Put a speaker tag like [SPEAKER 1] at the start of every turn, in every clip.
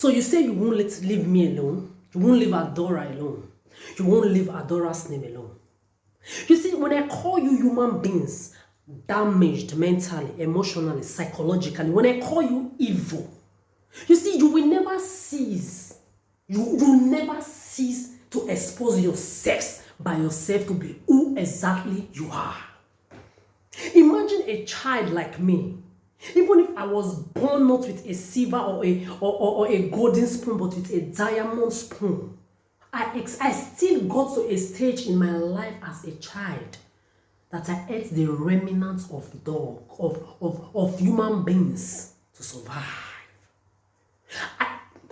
[SPEAKER 1] So you say you won't leave me alone. You won't leave Adora alone. You won't leave Adora's name alone. You see, when I call you human beings, damaged mentally, emotionally, psychologically, when I call you evil, you see, you will never cease. You never cease to expose yourself by yourself to be who exactly you are. Imagine a child like me. Even if I was born not with a silver or a golden spoon, but with a diamond spoon, I still got to a stage in my life as a child that I ate the remnants of human beings to survive.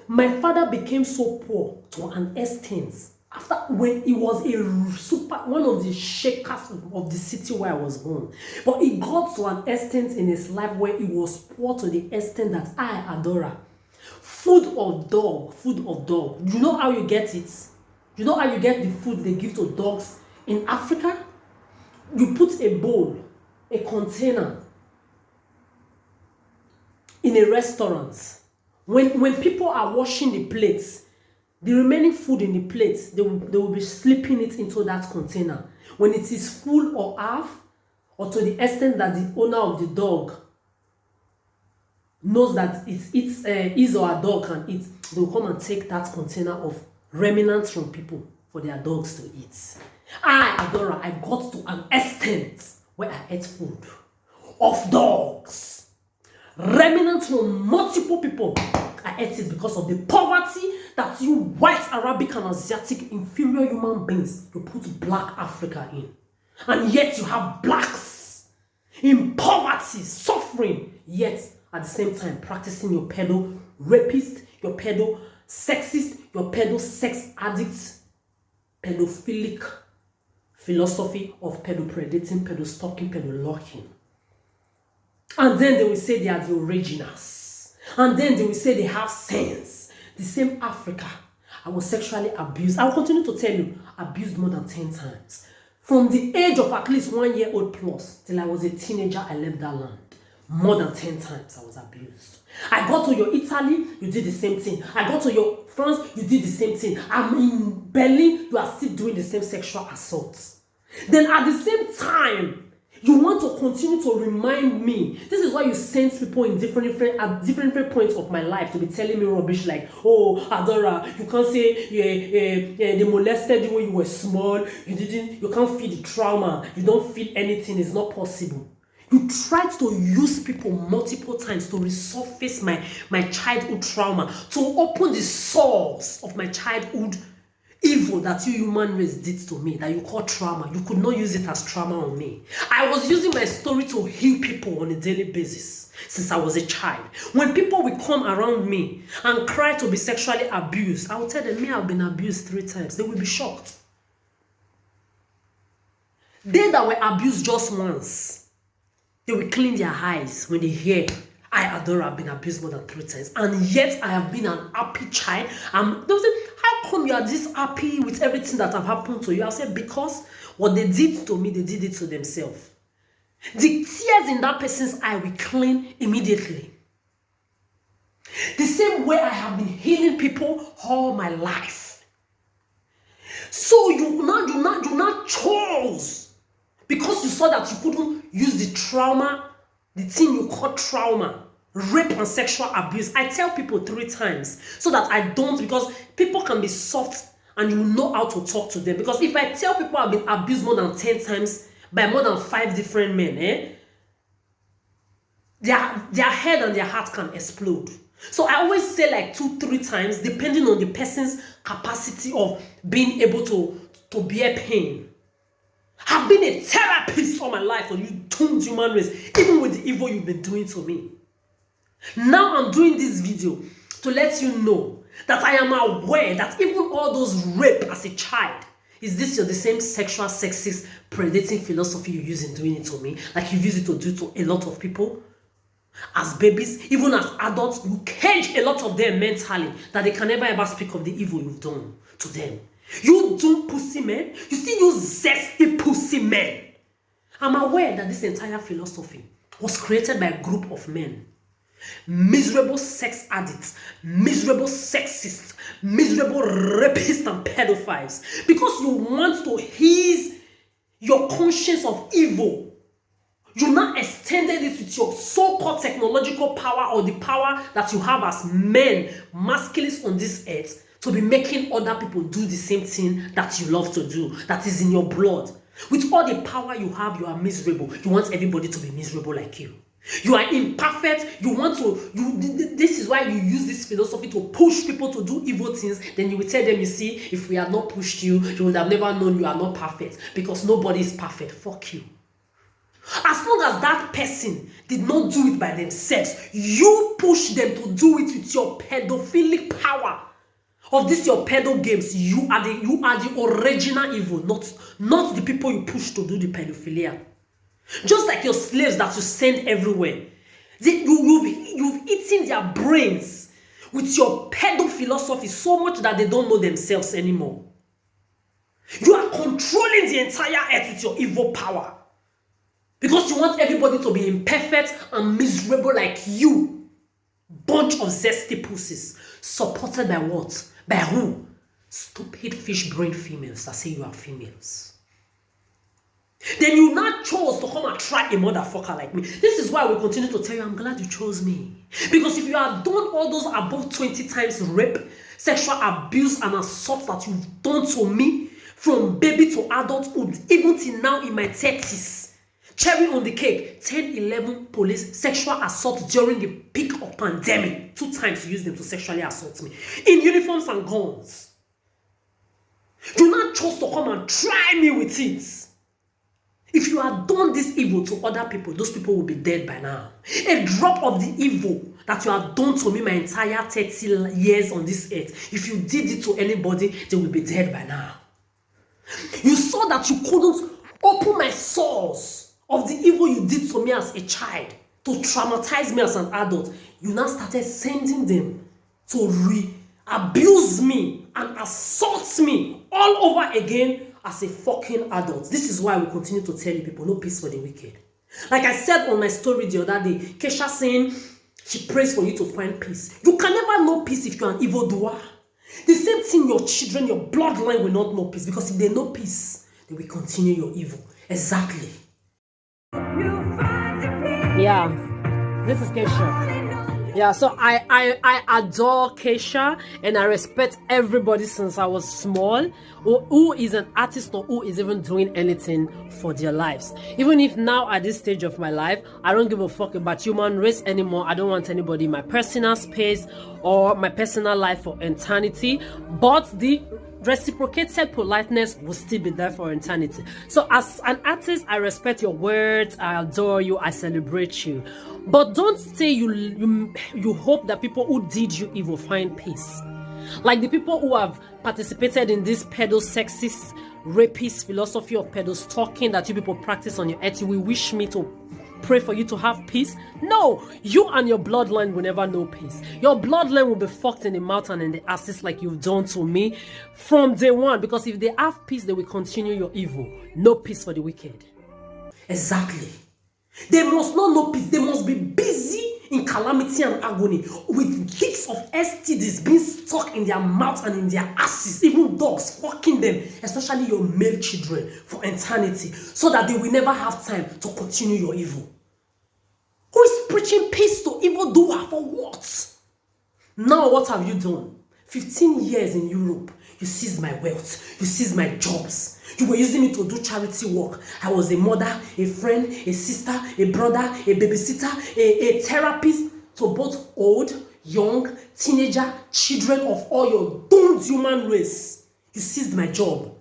[SPEAKER 1] My father became so poor to an extent after when he was one of the shakers of the city where I was born. But he got to an extent in his life where he was poor to the extent that I, Adora, food of dog. You know how you get it? You know how you get the food they give to dogs in Africa? You put a bowl, a container in a restaurant. When people are washing the plates, the remaining food in the plates, they will be slipping it into that container. When it is full or half, or to the extent that the owner of the dog knows that his or her dog can eat, they will come and take that container of remnants from people for their dogs to eat. Adora, I got to an extent where I ate food of dogs, remnants from multiple people. I ate it because of the poverty that you white, Arabic, and Asiatic inferior human beings, you put black Africa in. And yet you have blacks in poverty, suffering, yet at the same time practicing your pedo rapist, your pedo sexist, your pedo sex addict, pedophilic philosophy of pedo predating, pedo stalking, pedo locking. And then they will say they are the originals. And then they will say they have sense. The same Africa. I was sexually abused. I will continue to tell you, abused more than 10 times. From the age of at least 1 year old plus till I was a teenager, I left that land. More than 10 times I was abused. I got to your Italy, you did the same thing. I got to your France, you did the same thing. I'm in Berlin, you are still doing the same sexual assault. Then at the same time, you want to continue to remind me. This is why you send people in different points of my life to be telling me rubbish like, oh, Adora, you can't say they molested you when you were small. You can't feel the trauma. You don't feel anything. It's not possible. You tried to use people multiple times to resurface my childhood trauma, to open the source of my childhood evil that you human race did to me, that you call trauma. You could not use it as trauma on me. I was using my story to heal people on a daily basis since I was a child. When people will come around me and cry to be sexually abused, I will tell them, me, I've been abused 3 times. They will be shocked. They that were abused just once, they will clean their eyes when they hear, I, Adora, have been abused more than 3 times. And yet I have been an happy child. They'll say, how come you are this happy with everything that have happened to you? I'll say, because what they did to me, they did it to themselves. The tears in that person's eye will clean immediately. The same way I have been healing people all my life. So you not chose, because you saw that you couldn't use the trauma, the thing you call trauma, rape and sexual abuse. I tell people 3 times so that I don't, because people can be soft and you know how to talk to them. Because if I tell people I've been abused more than 10 times by more than 5 different men, their head and their heart can explode. So I always say like 2-3 times, depending on the person's capacity of being able to bear pain. I've been a therapist all my life for you doomed human race, even with the evil you've been doing to me. Now I'm doing this video to let you know that I am aware that even all those rape as a child, is this the same sexual, sexist, predating philosophy you use in doing it to me? Like you use it to do to a lot of people? As babies, even as adults, you cage a lot of them mentally that they can never ever speak of the evil you've done to them. You do pussy men, you still use zesty pussy men. I'm aware that this entire philosophy was created by a group of men miserable sex addicts, miserable sexists, miserable rapists and pedophiles, because you want to ease your conscience of evil. You now extended it with your so-called technological power, or the power that you have as men, masculines on this earth, to be making other people do the same thing that you love to do, that is in your blood. With all the power you have, you are miserable. You want everybody to be miserable like you. You are imperfect. This is why you use this philosophy to push people to do evil things. Then you will tell them, you see, if we had not pushed you, you would have never known you are not perfect, because nobody is perfect. Fuck you. As long as that person did not do it by themselves, you push them to do it with your pedophilic power of this your pedo games. You are the original evil, not the people you push to do the pedophilia. Just like your slaves that you send everywhere, you've eaten their brains with your pedo philosophy so much that they don't know themselves anymore. You are controlling the entire earth with your evil power, because you want everybody to be imperfect and miserable like you. Bunch of zesty pussies. Supported by what? By who? Stupid fish brain females that say you are females. Then you now chose to come and try a motherfucker like me. This is why we continue to tell you, I'm glad you chose me. Because if you had done all those above 20 times rape, sexual abuse and assault that you've done to me, from baby to adulthood, even till now in my 30s, cherry on the cake, 10, 11 police sexual assault during the peak of pandemic. 2 times you used them to sexually assault me. In uniforms and guns. You now chose to come and try me with it. If you had done this evil to other people, those people will be dead by now. A drop of the evil that you have done to me my entire 30 years on this earth, if you did it to anybody, they will be dead by now. You saw that you couldn't open my sores of the evil you did to me as a child, to traumatize me as an adult. You now started sending them to re-abuse me and assault me all over again as a fucking adult. This is why we continue to tell you people, no peace for the wicked. Like I said on my story the other day, Kesha saying she prays for you to find peace. You can never know peace if you're an evildoer. The same thing, your children, your bloodline will not know peace, because if they know peace, they will continue your evil. Exactly. Yeah, this is Keisha. Yeah, so I adore Keisha, and I respect everybody since I was small who is an artist or who is even doing anything for their lives. Even if now at this stage of my life, I don't give a fuck about human race anymore. I don't want anybody in my personal space or my personal life for eternity, but the reciprocated politeness will still be there for eternity. So as an artist, I respect your words, I adore you, I celebrate you. But don't say you hope that people who did you evil find peace. Like the people who have participated in this pedo-sexist, rapist philosophy of pedo-stalking that you people practice on your earth, you will wish me to pray for you to have peace? No, you and your bloodline will never know peace. Your bloodline will be fucked in the mouth and in the asses like you've done to me from day one, because if they have peace, they will continue your evil. No peace for the wicked. Exactly. They must not know peace. They must be busy in calamity and agony with dicks of STDs being stuck in their mouths and in their asses, even dogs fucking them, especially your male children, for eternity, so that they will never have time to continue your evil. Who is preaching peace to evildoer for what? Now what have you done? 15 years in Europe, you seized my wealth, you seized my jobs. You were using me to do charity work. I was a mother, a friend, a sister, a brother, a babysitter, a therapist to both old, young, teenager, children of all your doomed human race. You seized my job.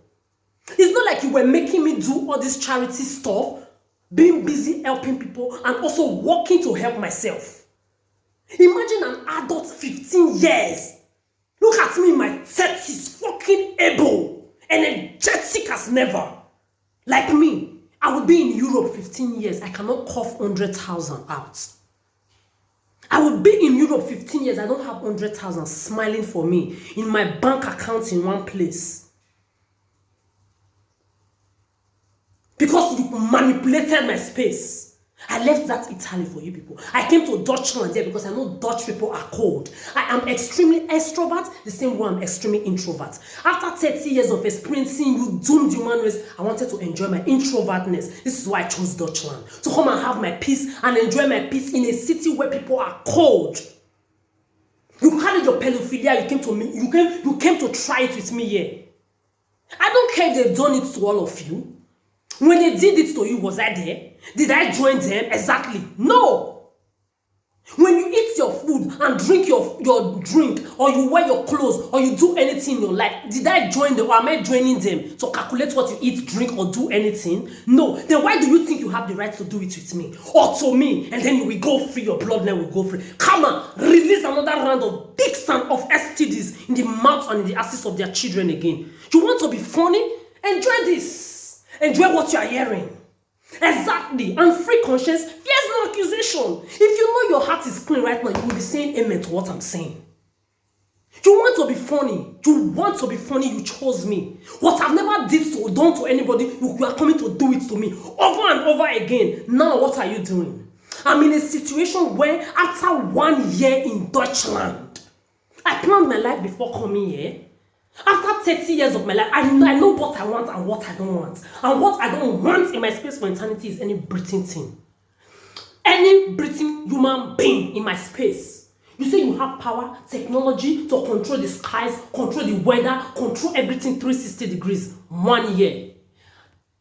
[SPEAKER 1] It's not like you were making me do all this charity stuff, being busy helping people and also working to help myself. Imagine an adult 15 years. Look at me in my 30s, fucking able, energetic as never. Like me, I would be in Europe 15 years. I cannot cough 100,000 out. I would be in Europe 15 years. I don't have 100,000 smiling for me in my bank account in one place. Because you manipulated my space. I left that Italy for you people. I came to Dutchland here because I know Dutch people are cold. I am extremely extrovert, the same way I'm extremely introvert. After 30 years of experiencing you doomed human race, I wanted to enjoy my introvertness. This is why I chose Dutchland. To come and have my peace and enjoy my peace in a city where people are cold. You carried your pedophilia, you came to me, you came to try it with me here. I don't care if they've done it to all of you. When they did it to you, was I there? Did I join them? Exactly. No. When you eat your food and drink your drink, or you wear your clothes, or you do anything in your life, did I join them, or am I joining them to calculate what you eat, drink, or do anything? No. Then why do you think you have the right to do it with me or to me? And then you will go free, your bloodline will go free. Come on, release another round of big sand of STDs in the mouth and in the asses of their children again. You want to be funny? Enjoy this. Enjoy what you are hearing. Exactly. And free conscience, there's no accusation. If you know your heart is clean right now, you will be saying amen to what I'm saying. You want to be funny. You want to be funny, you chose me. What I've never done to anybody, you are coming to do it to me over and over again. Now what are you doing? I'm in a situation where after 1 year in Deutschland, I planned my life before coming here. After 30 years of my life, I know what I want and what I don't want. And what I don't want in my space for eternity is any breathing thing. Any breathing human being in my space. You say you have power, technology to control the skies, control the weather, control everything 360 degrees. 1 year.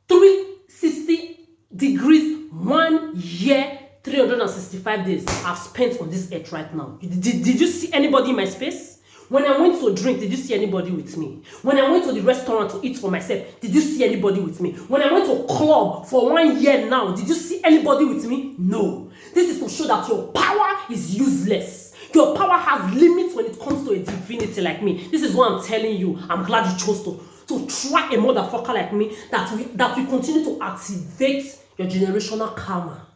[SPEAKER 1] 360 degrees, 1 year, 365 days I've spent on this earth right now. Did you see anybody in my space? When I went to drink, did you see anybody with me? When I went to the restaurant to eat for myself, did you see anybody with me? When I went to a club for 1 year now, did you see anybody with me? No. This is to show that your power is useless. Your power has limits when it comes to a divinity like me. This is what I'm telling you. I'm glad you chose to try a motherfucker like me that will continue to activate your generational karma.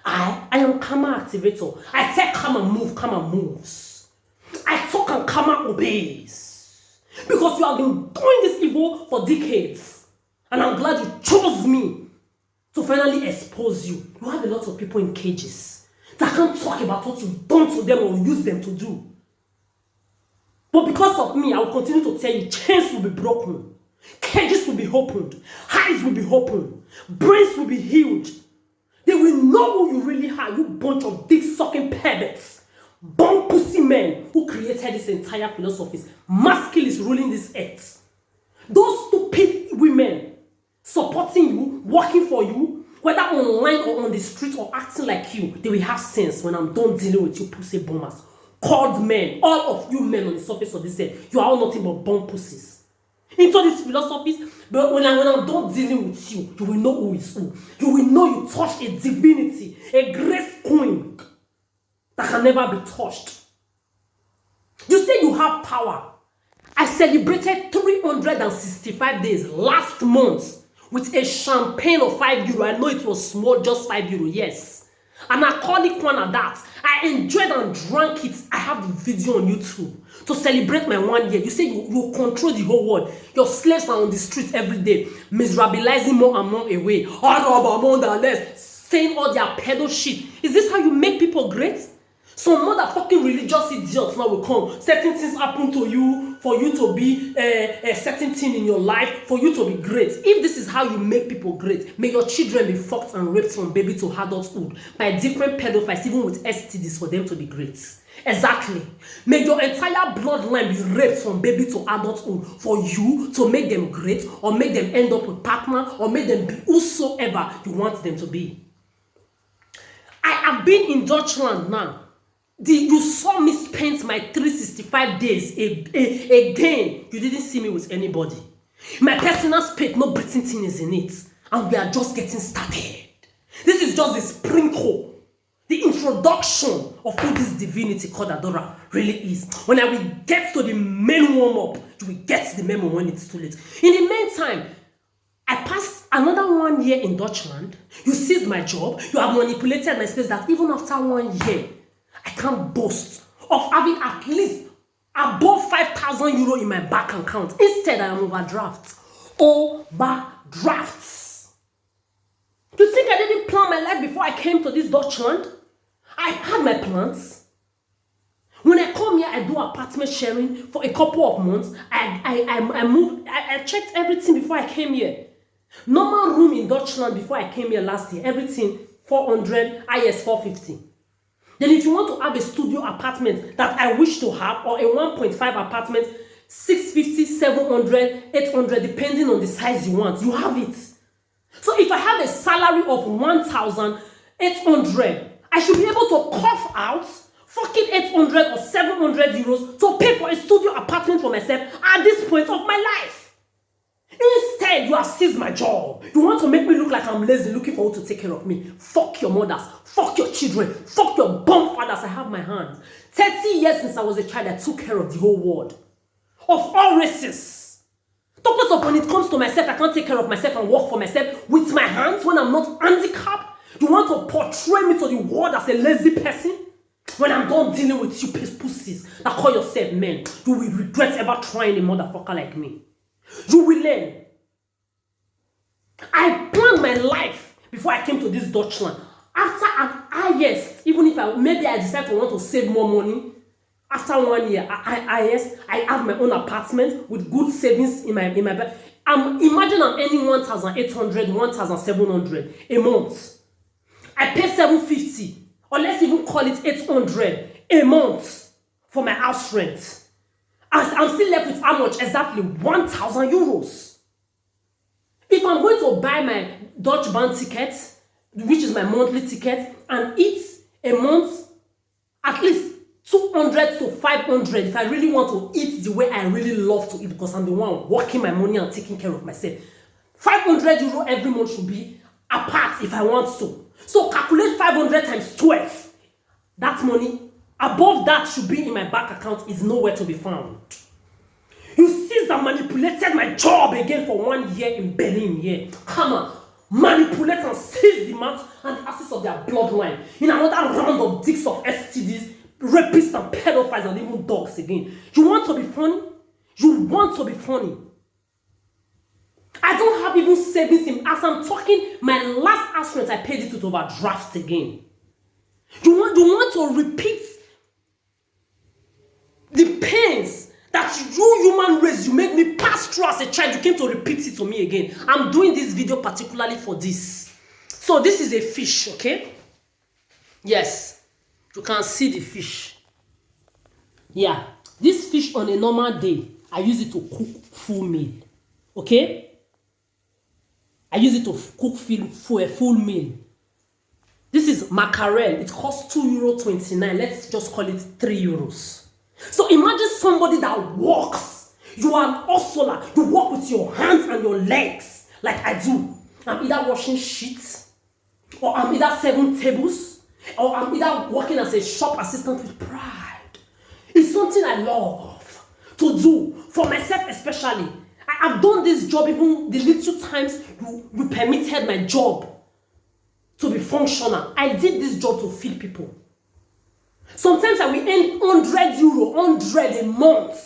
[SPEAKER 1] I am karma activator. I tell karma moves. I talk and karma obeys. Because you have been doing this evil for decades. And I'm glad you chose me to finally expose you. You have a lot of people in cages that can't talk about what you've done to them or use them to do. But because of me, I will continue to tell you, chains will be broken. Cages will be opened. Eyes will be opened. Brains will be healed. They will know who you really are, you bunch of dick-sucking perverts. Bomb pussy men who created this entire philosophy. Masculine is ruling this earth. Those stupid women supporting you, working for you, whether online or on the street or acting like you, they will have sense when I'm done dealing with you pussy bombers. Called men, all of you men on the surface of this earth, you are all nothing but bomb pussies. Into these philosophies, but when I'm done dealing with you, you will know who is who. You will know you touched a divinity, a grace queen that can never be touched. You say you have power. I celebrated 365 days last month with a champagne of €5. I know it was small, just €5, yes. An alcoholic one at that. I enjoyed and drank it. I have the video on YouTube to celebrate my 1 year. You say you control the whole world. Your slaves are on the streets every day, miserabilizing more and more away. More than less, saying all their pedo shit. Is this how you make people great? Some motherfucking religious idiots now will come. Certain things happen to you for you to be a certain thing in your life, for you to be great. If this is how you make people great, may your children be fucked and raped from baby to adulthood by different pedophiles, even with STDs, for them to be great. Exactly. May your entire bloodline be raped from baby to adulthood for you to make them great, or make them end up with partner, or make them be whosoever you want them to be. I have been in Dutchland now. You saw me spend my 365 days again. You didn't see me with anybody. My personal space, no breathing thing is in it. And we are just getting started. This is just the sprinkle, the introduction of who this divinity called Adora really is. When I will get to the main warm-up, you will get to the memo when it's too late. In the meantime, I passed another 1 year in Dutchland. You seized my job. You have manipulated my space that even after 1 year, I can't boast of having at least above €5,000 in my bank account. Instead, I am overdraft. Overdrafts. You think I didn't plan plan my life before I came to this Dutchland. I had my plans. When I come here, I do apartment sharing for a couple of months. I moved. I checked everything before I came here. Normal room in Dutchland before I came here last year. Everything 400, IS 450. Then if you want to have a studio apartment that I wish to have, or a 1.5 apartment, 650, 700, 800, depending on the size you want, you have it. So if I have a salary of 1,800, I should be able to cough out fucking 800 or 700 euros to pay for a studio apartment for myself at this point of my life. Instead, you have seized my job. You want to make me look like I'm lazy, looking for who to take care of me. Fuck your mothers. Fuck your children. Fuck your bum fathers. I have my hands. 30 years since I was a child, I took care of the whole world. Of all races. Talk of when it comes to myself, I can't take care of myself and work for myself with my hands when I'm not handicapped. You want to portray me to the world as a lazy person? When I'm done dealing with you pussies that call yourself men, you will regret ever trying a motherfucker like me. You will learn. I planned my life before I came to this Dutchland. After yes, even if maybe I decide to want to save more money, after 1 year, I have my own apartment with good savings in my bed. Imagine I'm earning 1,800, 1,700 a month. I pay 750, or let's even call it 800 a month for my house rent. I'm still left with how much? Exactly 1,000 euros. If I'm going to buy my Dutch band ticket, which is my monthly ticket, and eat a month at least 200 to 500, if I really want to eat the way I really love to eat, because I'm the one working my money and taking care of myself, 500 euro every month should be apart if I want to. So calculate 500 times 12. That money above that should be in my bank account is nowhere to be found. You seized and manipulated my job again for 1 year in Berlin here. Come on, manipulate and seize the mouth and assets of their bloodline in another round of dicks of STDs, rapists and pedophiles and even dogs again. You want to be funny? You want to be funny? I don't have even savings in, as I'm talking, my last house rent I paid it with overdraft again. You want to repeat the pains that you, human race, you made me pass through as a child. You came to repeat it to me again. I'm doing this video particularly for this. So this is a fish, okay? Yes, you can see the fish. Yeah, this fish on a normal day, I use it to cook full meal, okay? I use it to cook for a full meal. This is mackerel. It costs €2.29. Let's just call it €3. So imagine somebody that works. You are an hustler. You work with your hands and your legs like I do. I'm either washing sheets, or I'm either serving tables, or I'm either working as a shop assistant with pride. It's something I love to do for myself especially. I've done this job even the little times you permitted my job to be functional. I did this job to feed people. Sometimes I will earn €100 a month.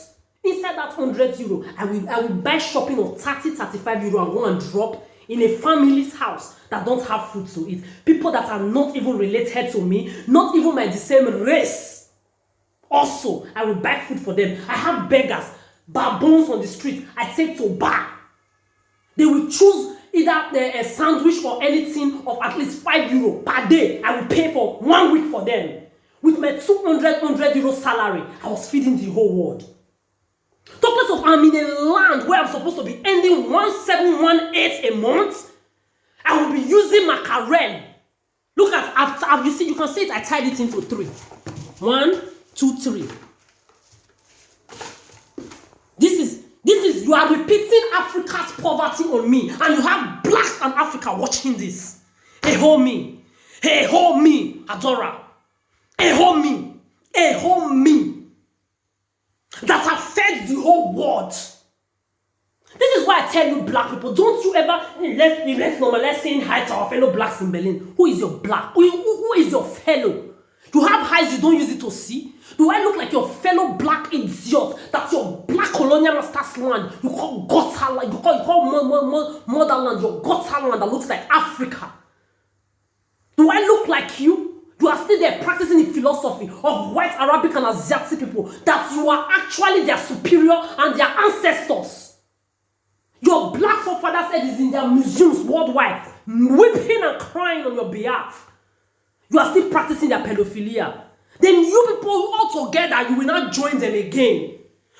[SPEAKER 1] Inside that €100, I will buy shopping of 30, 35 euro and go and drop in a family's house that don't have food to eat. People that are not even related to me, not even my the same race. Also, I will buy food for them. I have beggars, baboons on the street I take to bar. They will choose either a sandwich or anything of at least €5 per day. I will pay for 1 week for them. With my €200 salary, I was feeding the whole world. Talk less of I'm in a land where I'm supposed to be earning 1,718 a month. I will be using mackerel. Look at after you see, you can see it. I tied it into 3. 1, 2, 3. This is you are repeating Africa's poverty on me, and you have blacks and Africa watching this. Hey homie, Adora. Hey homie, that have fed the whole world. This is why I tell you, black people, don't you ever let's normalize saying hi to our fellow blacks in Berlin. Who is your black? Who is your fellow? You have eyes, you don't use it to see. Do I look like your fellow black idiot? That's your black colonial master's land. You call Gotland, you call motherland, your Gotland that looks like Africa. Do I look like you? You are still there practicing the philosophy of white, Arabic, and Asiatic people, that you are actually their superior and their ancestors. Your black forefathers' head is in their museums worldwide, weeping and crying on your behalf. You are still practicing their pedophilia. Then you people all together, you will not join them again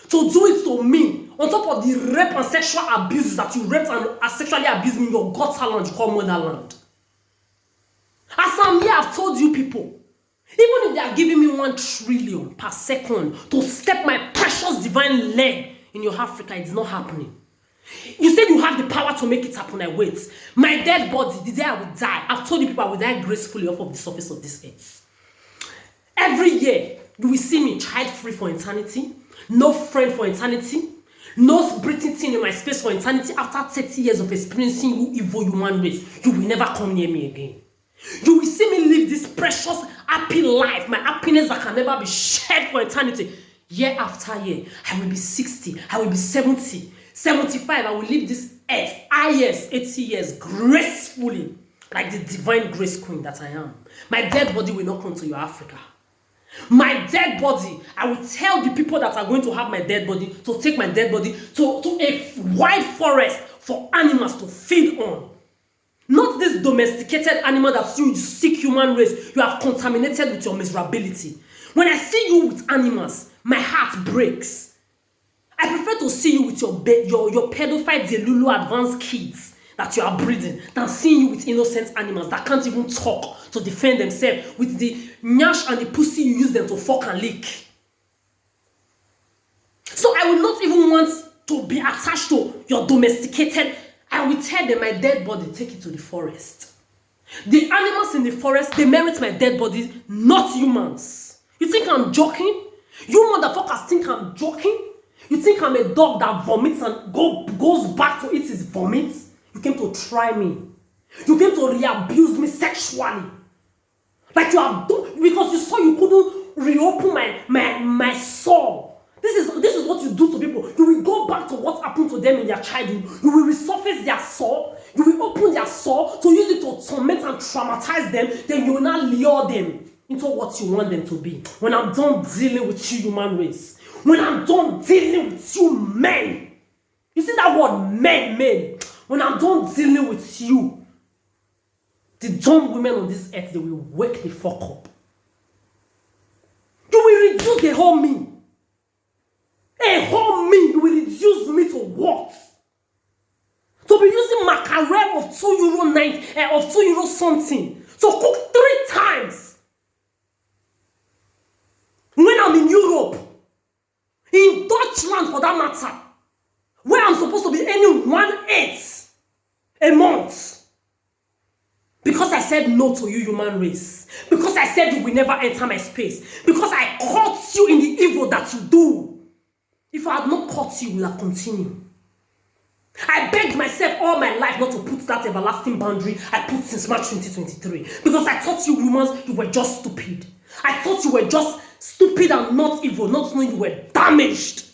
[SPEAKER 1] to do it to me, on top of the rape and sexual abuses that you raped and sexually abused me in your gutter land you call motherland. As I'm here, I've told you people, even if they are giving me 1 trillion per second to step my precious divine leg in your Africa, it's not happening. You said you have the power to make it happen. I wait. My dead body, the day I will die, I've told you people I will die gracefully off of the surface of this earth. Every year, you will see me child-free for eternity, no friend for eternity, no breathing thing in my space for eternity. After 30 years of experiencing you evil human race, you will never come near me again. You will see me live this precious, happy life, my happiness that can never be shared for eternity. Year after year, I will be 60, I will be 70, 75, I will live this earth, 80 years, gracefully, like the divine grace queen that I am. My dead body will not come to your Africa. My dead body, I will tell the people that are going to have my dead body to take my dead body to a wide forest for animals to feed on. Not this domesticated animal that you sick human race, you have contaminated with your miserability. When I see you with animals, my heart breaks. I prefer to see you with your pedophile Delulu advanced kids that you are breeding than seeing you with innocent animals that can't even talk to defend themselves with the nyash and the pussy you use them to fuck and lick. So I will not even want to be attached to your domesticated. I will tell them my dead body, take it to the forest. The animals in the forest, they merit my dead body, not humans. You think I'm joking? You motherfuckers think I'm joking? You think I'm a dog that vomits and goes back to eat his vomit? You came to try me. You came to re-abuse me sexually. Like you have done, because you saw you couldn't reopen my soul. This is what you do to people. You will go back to what happened to them in their childhood. You will resurface their soul. You will open their soul to use it to torment and traumatize them. Then you will not lure them into what you want them to be. When I'm done dealing with you, human race. When I'm done dealing with you, men. You see that word, men. When I'm done dealing with you, the dumb women on this earth, they will wake the fuck up. You will reduce the whole me. A whole me, you will reduce me to what? To be using mackerel of €2.90, of €2 something. So cook 3 times. When I'm in Europe, in Deutschland for that matter, where I'm supposed to be earning 1/8 a month. Because I said no to you, human race. Because I said you will never enter my space. Because I caught you in the evil that you do. If I had not caught you, you will have continued. I begged myself all my life not to put that everlasting boundary I put since March 2023. Because I thought you humans, you were just stupid. I thought you were just stupid and not evil, not knowing you were damaged.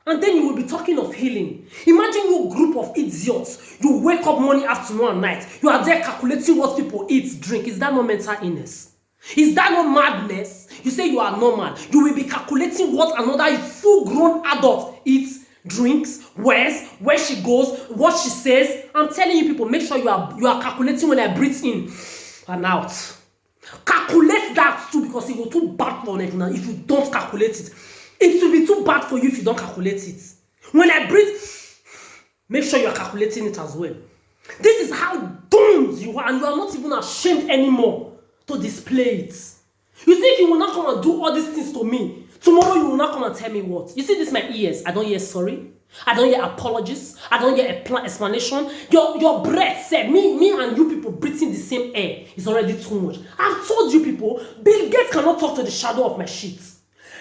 [SPEAKER 1] And then you will be talking of healing. Imagine you group of idiots. You wake up morning, afternoon, and night. You are there calculating what people eat, drink. Is that not mental illness? Is that not madness? You say you are normal. You will be calculating what another full-grown adult eats, drinks, wears, where she goes, what she says. I'm telling you people, make sure you are calculating when I breathe in and out. Calculate that too, because it will too bad for you if you don't calculate it. It will be too bad for you if you don't calculate it. When I breathe, make sure you are calculating it as well. This is how doomed you are, and you are not even ashamed anymore to display it. You think you will not come and do all these things to me? Tomorrow you will not come and tell me what? You see this my ears. I don't hear sorry. I don't hear apologies. I don't hear a explanation. Your breath said, me and you people breathing the same air is already too much. I've told you people, Bill Gates cannot talk to the shadow of my sheets.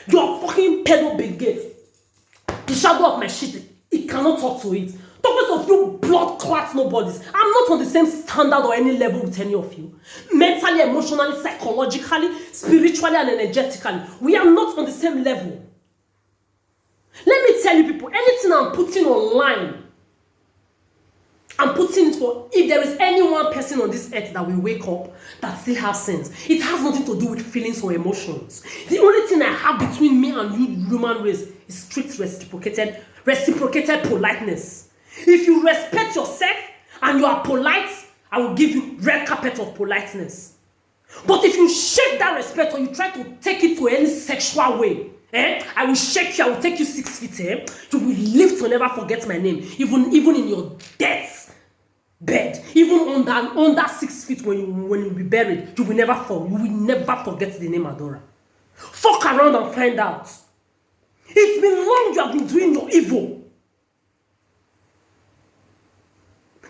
[SPEAKER 1] Your fucking pedo Bill Gates. The shadow of my shit, it cannot talk to it. Talk of you blood clots nobodies. I'm not on the same standard or any level with any of you. Mentally, emotionally, psychologically, spiritually, and energetically. We are not on the same level. Let me tell you people, anything I'm putting online, I'm putting it for, if there is any one person on this earth that will wake up that still has sense, it has nothing to do with feelings or emotions. The only thing I have between me and you, human race, is strict reciprocated politeness. If you respect yourself and you are polite, I will give you red carpet of politeness. But if you shake that respect or you try to take it to any sexual way, I will shake you, I will take you 6 feet, you will live to never forget my name, even in your death bed, even under 6 feet when you be buried, you will never forget the name Adora. Fuck around and find out. It's been long you have been doing your evil.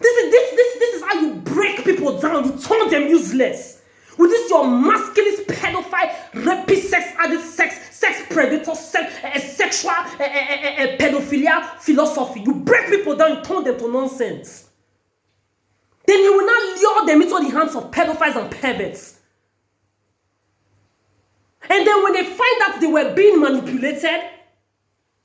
[SPEAKER 1] This is how you break people down, you turn them useless. With this your masculine pedophile, rapist, sex addict, sex predator, sexual pedophilia philosophy. You break people down, you turn them to nonsense. Then you will not lure them into the hands of pedophiles and perverts. And then when they find out they were being manipulated,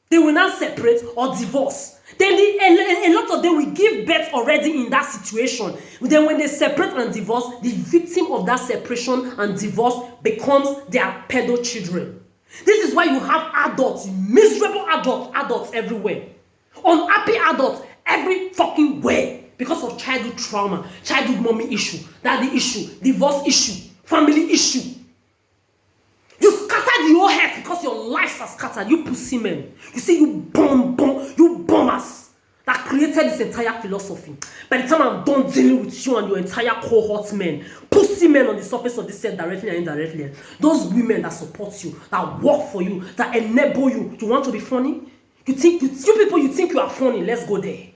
[SPEAKER 1] they will not separate or divorce. Then a lot of them will give birth already in that situation. Then when they separate and divorce, the victim of that separation and divorce becomes their pedo children. This is why you have adults, miserable adults everywhere. Unhappy adults every fucking way. Because of childhood trauma, childhood mommy issue, daddy issue, divorce issue, family issue. You scattered your head because your lives are scattered. You pussy men. You see, you bombers that created this entire philosophy. By the time I'm done dealing with you and your entire cohort men, pussy men on the surface of this earth, directly and indirectly, those women that support you, that work for you, that enable you. You want to be funny? You think you are funny? Let's go there.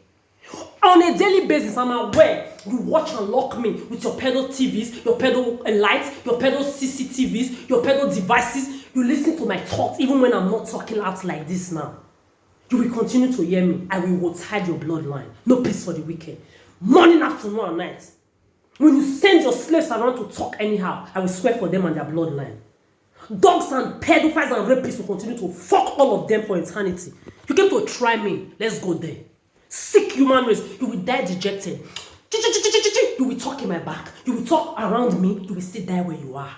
[SPEAKER 1] On a daily basis, I'm aware you watch and lock me with your pedo TVs, your pedo lights, your pedo CCTVs, your pedo devices. You listen to my thoughts even when I'm not talking out like this now. You will continue to hear me. I will hide your bloodline. No peace for the wicked. Morning, afternoon, and night. When you send your slaves around to talk anyhow, I will swear for them and their bloodline. Dogs and pedophiles and rapists will continue to fuck all of them for eternity. You came to try me. Let's go there. Sick human race. You will die dejected. You will talk in my back. You will talk around me. You will still die where you are.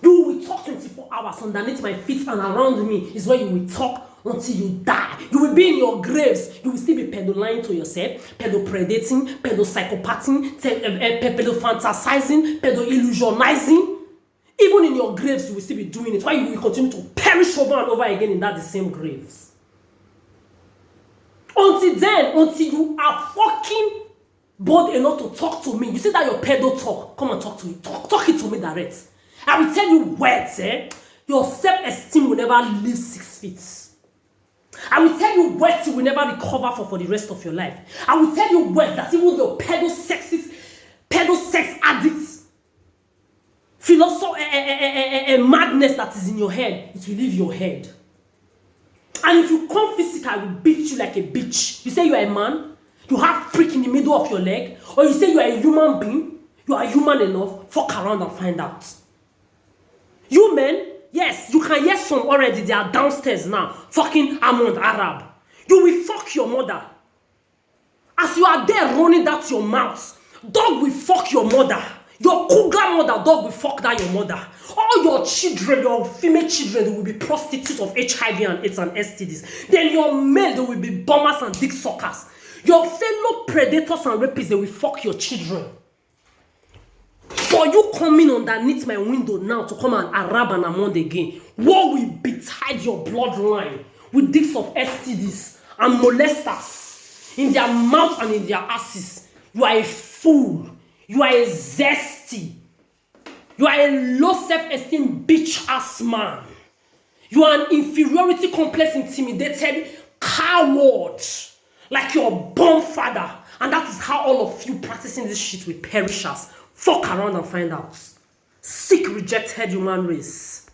[SPEAKER 1] You will talk 24 hours underneath my feet and around me is where you will talk until you die. You will be in your graves. You will still be pedo-lying to yourself, pedo-predating, pedo-psychopathing, pedo-fantasizing, pedo-illusionizing. Even in your graves, you will still be doing it. Why you will continue to perish over and over again in the same graves. Until you are fucking bold enough to talk to me. You say that your pedo talk. Come and talk to me. Talk it to me direct. I will tell you words, your self-esteem will never leave 6 feet. I will tell you words you will never recover for the rest of your life. I will tell you words that even your pedo sex addicts, philosophy, madness that is in your head, it will leave your head. And if you come physical, I will beat you like a bitch. You say you are a man, you have prick in the middle of your leg, or you say you are a human being, you are human enough, fuck around and find out. You men, yes, you can hear some already, they are downstairs now, fucking Amond Arab. You will fuck your mother. As you are there running that your mouth, dog will fuck your mother. Your cougar mother, dog will fuck that your mother. All your children, your female children, they will be prostitutes of HIV and AIDS and STDs. Then your male, they will be bombers and dick suckers. Your fellow predators and rapists, they will fuck your children. For you coming underneath my window now to come and Arab and Amond again, war will betide your bloodline with dicks of STDs and molesters in their mouths and in their asses. You are a fool. You are a zesty. You are a low self-esteem bitch-ass man. You are an inferiority complex intimidated coward like your born father. And that is how all of you practicing this shit will perish as. Fuck around and find out. Sick, rejected human race.